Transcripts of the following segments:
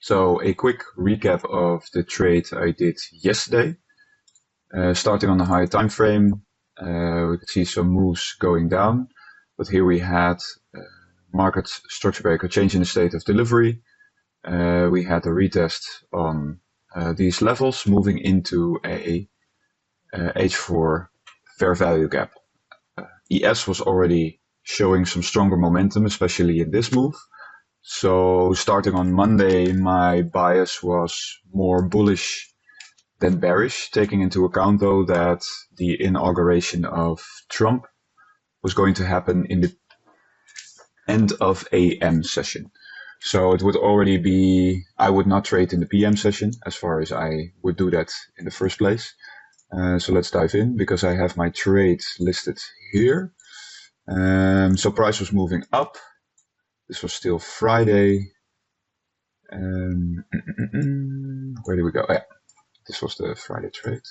So a quick recap of the trade I did yesterday. Starting on the higher time frame, we could see some moves going down, but here we had market structure breaker change in the state of delivery. We had a retest on these levels, moving into a H4 fair value gap. ES was already showing some stronger momentum, especially in this move. So starting on Monday, my bias was more bullish than bearish, taking into account though that the inauguration of Trump was going to happen in the end of AM session. So it would already be, I would not trade in the PM session as far as I would do that in the first place. So let's dive in because I have my trades listed here. So price was moving up. This was still Friday. Where did we go? Oh, yeah, this was the Friday trade.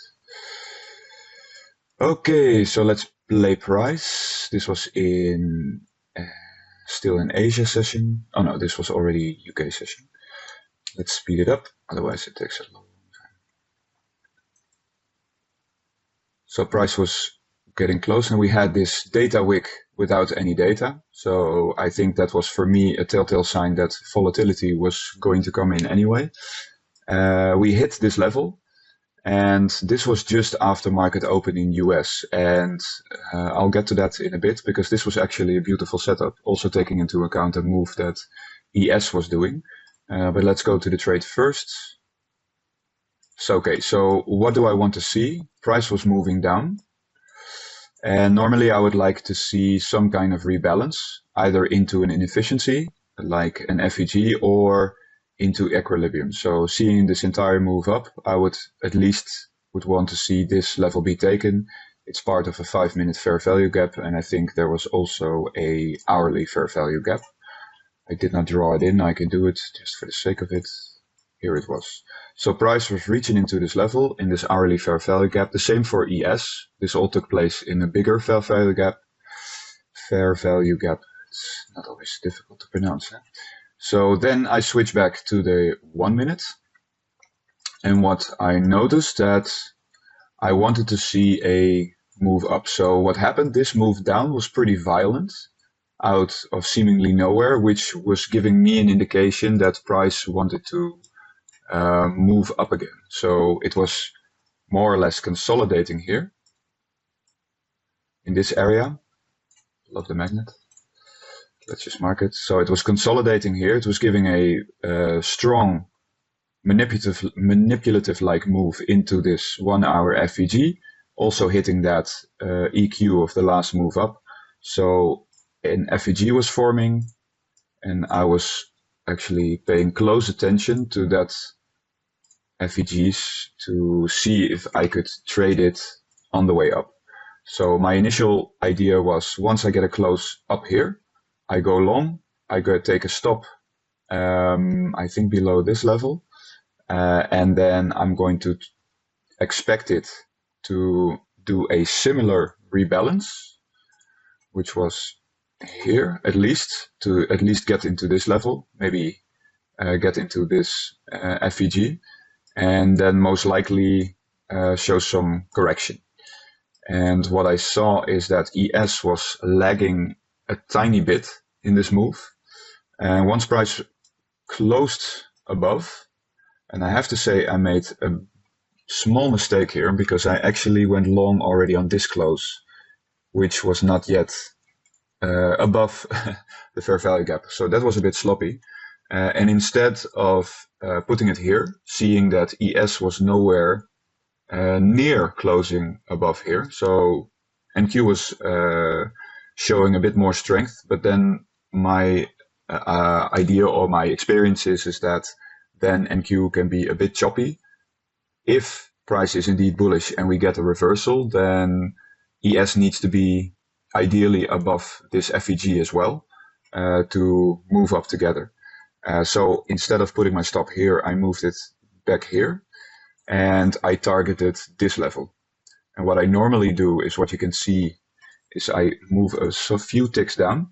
Okay, so let's play price. This was in still in Asia session. Oh no, this was already UK session. Let's speed it up, otherwise it takes a long time. So price was getting close and we had this data wick without any data. So I think that was for me a telltale sign that volatility was going to come in anyway. We hit this level and this was just after market open in US. And I'll get to that in a bit because this was actually a beautiful setup, also taking into account the move that ES was doing. But let's go to the trade first. So, okay, so what do I want to see? Price was moving down. And normally I would like to see some kind of rebalance, either into an inefficiency, like an FEG, or into equilibrium. So seeing this entire move up, I would at least would want to see this level be taken. It's part of a 5-minute fair value gap, and I think there was also a hourly fair value gap. I did not draw it in, I can do it just for the sake of it. Here it was. So price was reaching into this level in this hourly fair value gap. The same for ES. This all took place in a bigger fair value gap. Fair value gap. It's not always difficult to pronounce. Huh? So then I switch back to the 1 minute. And what I noticed that I wanted to see a move up. So what happened? This move down was pretty violent out of seemingly nowhere, which was giving me an indication that price wanted to move up again. So it was more or less consolidating here in this area. Love the magnet. Let's just mark it. So it was consolidating here. It was giving a strong manipulative-like move into this 1 hour FEG, also hitting that EQ of the last move up. So an FEG was forming, and I was actually paying close attention to that FEGs to see if I could trade it on the way up. So my initial idea was once I get a close up here, I go long, I go take a stop, I think below this level, and then I'm going to expect it to do a similar rebalance, which was here at least, to at least get into this level, maybe get into this FEG, and then most likely show some correction. And what I saw is that ES was lagging a tiny bit in this move. And once price closed above, and I have to say I made a small mistake here because I actually went long already on this close, which was not yet above the fair value gap. So that was a bit sloppy. And instead of putting it here, seeing that ES was nowhere near closing above here. So MQ was showing a bit more strength, but then my idea or my experience is that then MQ can be a bit choppy. If price is indeed bullish and we get a reversal, then ES needs to be ideally above this FEG as well to move up together. So instead of putting my stop here, I moved it back here and I targeted this level. And what I normally do is what you can see is I move a few ticks down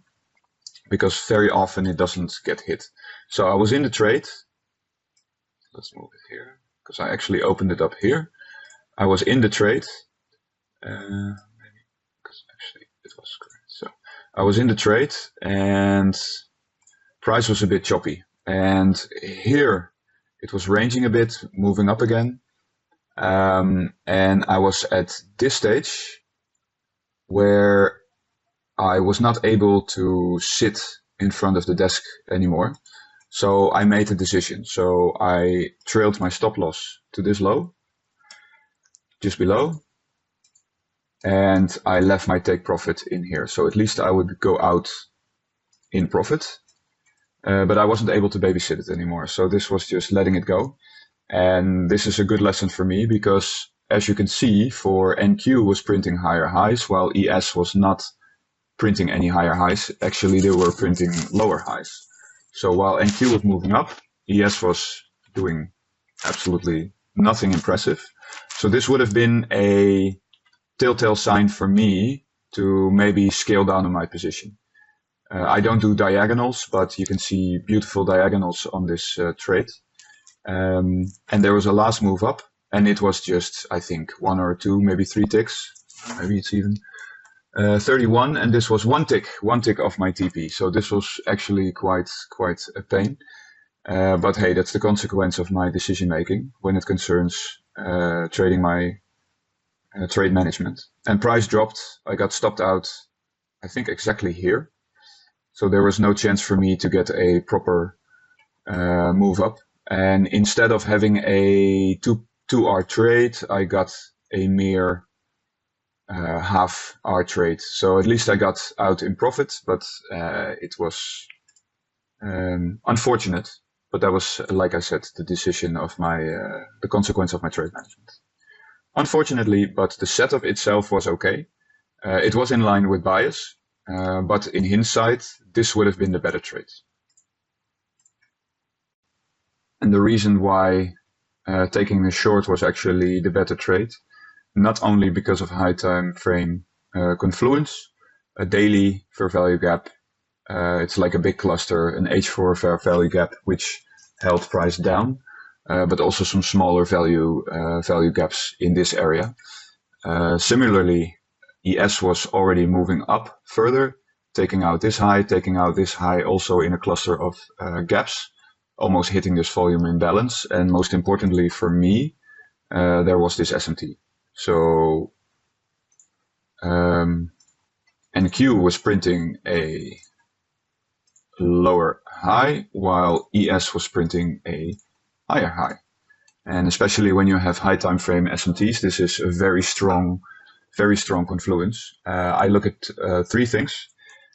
because very often it doesn't get hit. So I was in the trade let's move it here, because I actually opened it up here. I was in the trade, maybe because actually it was correct. So I was in the trade and price was a bit choppy. And here it was ranging a bit, moving up again. And I was at this stage where I was not able to sit in front of the desk anymore. So I made a decision. So I trailed my stop loss to this low, just below, and I left my take profit in here. So at least I would go out in profit, but I wasn't able to babysit it anymore. So this was just letting it go. And this is a good lesson for me because, as you can see, for NQ was printing higher highs while ES was not printing any higher highs. Actually, they were printing lower highs. So while NQ was moving up, ES was doing absolutely nothing impressive. So this would have been a telltale sign for me to maybe scale down on my position. I don't do diagonals, but you can see beautiful diagonals on this trade. And there was a last move up, and it was just, I think, 1 or 2, maybe 3 ticks. Maybe it's even 31, and this was one tick off my TP. So this was actually quite a pain. But hey, that's the consequence of my decision making when it concerns trading my trade management. And price dropped. I got stopped out, I think exactly here. So there was no chance for me to get a proper move up. And instead of having a 2-hour trade, I got a mere half-hour trade. So at least I got out in profit, but it was unfortunate. But that was, like I said, the decision of my, the consequence of my trade management. Unfortunately, but the setup itself was okay. It was in line with bias, but in hindsight, this would have been the better trade. And the reason why taking the short was actually the better trade, not only because of high time frame confluence, a daily fair value gap, it's like a big cluster, an H4 fair value gap, which held price down, but also some smaller value gaps in this area. Similarly, ES was already moving up further, taking out this high also in a cluster of gaps, almost hitting this volume imbalance. And most importantly for me, there was this SMT. So NQ was printing a lower high while ES was printing a higher high. And especially when you have high time frame SMTs, this is a very strong confluence. I look at 3 things.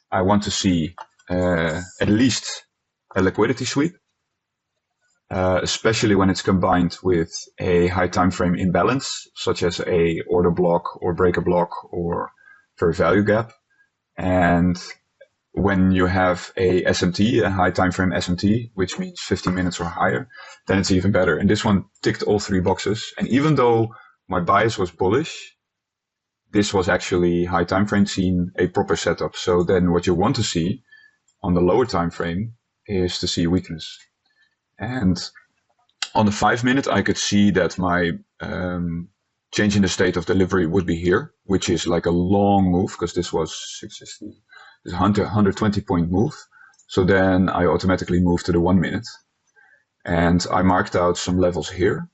I want to see at least a liquidity sweep, especially when it's combined with a high time frame imbalance, such as a order block or breaker block or fair value gap. And when you have a SMT, a high time frame SMT, which means 15 minutes or higher, then it's even better. And this one ticked all 3 boxes. And even though my bias was bullish, this was actually high time frame seen a proper setup. So then what you want to see on the lower time frame is to see weakness. And on the 5-minute, I could see that my change in the state of delivery would be here, which is like a long move because this was 660, this 120 point move. So then I automatically moved to the 1-minute, and I marked out some levels here.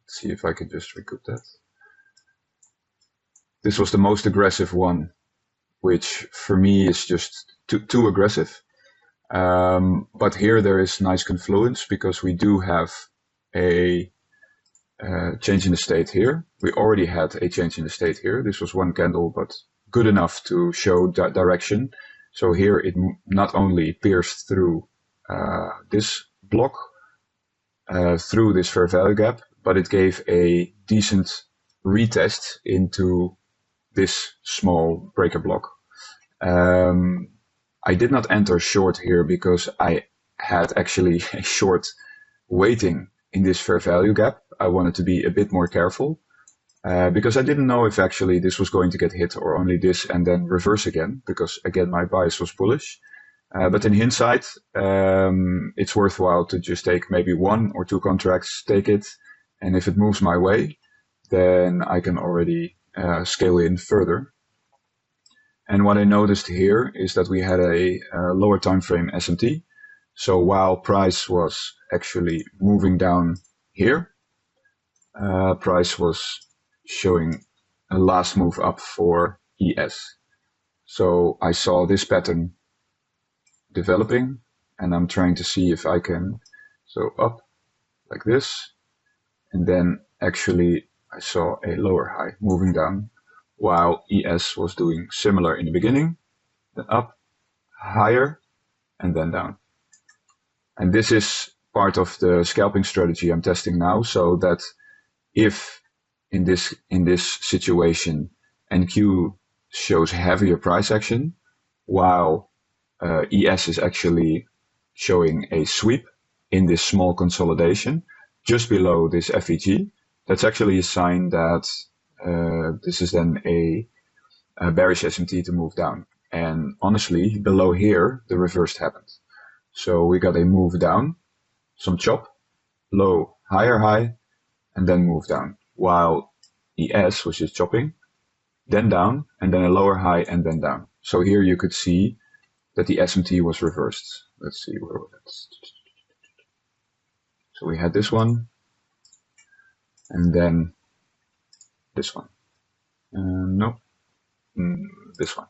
Let's see if I can just recoup that. This was the most aggressive one, which for me is just too aggressive. But here there is nice confluence because we do have a change in the state here. We already had a change in the state here. This was one candle, but good enough to show that direction. So here it not only pierced through this block, through this fair value gap, but it gave a decent retest into this small breaker block. I did not enter short here because I had actually a short waiting in this fair value gap. I wanted to be a bit more careful because I didn't know if actually this was going to get hit or only this and then reverse again, because again my bias was bullish. But in hindsight, it's worthwhile to just take maybe 1 or 2 contracts, take it, and if it moves my way, then I can already scale in further. And what I noticed here is that we had a lower time frame SMT. So while price was actually moving down here, price was showing a last move up for ES. So I saw this pattern developing, and I'm trying to see if I can, so up like this, and then actually I saw a lower high moving down while ES was doing similar in the beginning, then up, higher, and then down. And this is part of the scalping strategy I'm testing now, so that if in this situation NQ shows heavier price action, while ES is actually showing a sweep in this small consolidation just below this FEG, that's actually a sign that this is then a bearish SMT to move down. And honestly, below here, the reverse happened. So we got a move down, some chop, low, higher high, and then move down. While ES was just chopping, then down, and then a lower high, and then down. So here you could see that the SMT was reversed. Let's see where that's. So we had this one, and then this one. No, this one.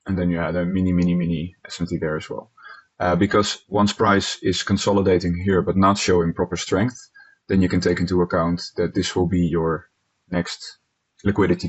And then you had a mini SMT there as well. Because once price is consolidating here but not showing proper strength, then you can take into account that this will be your next liquidity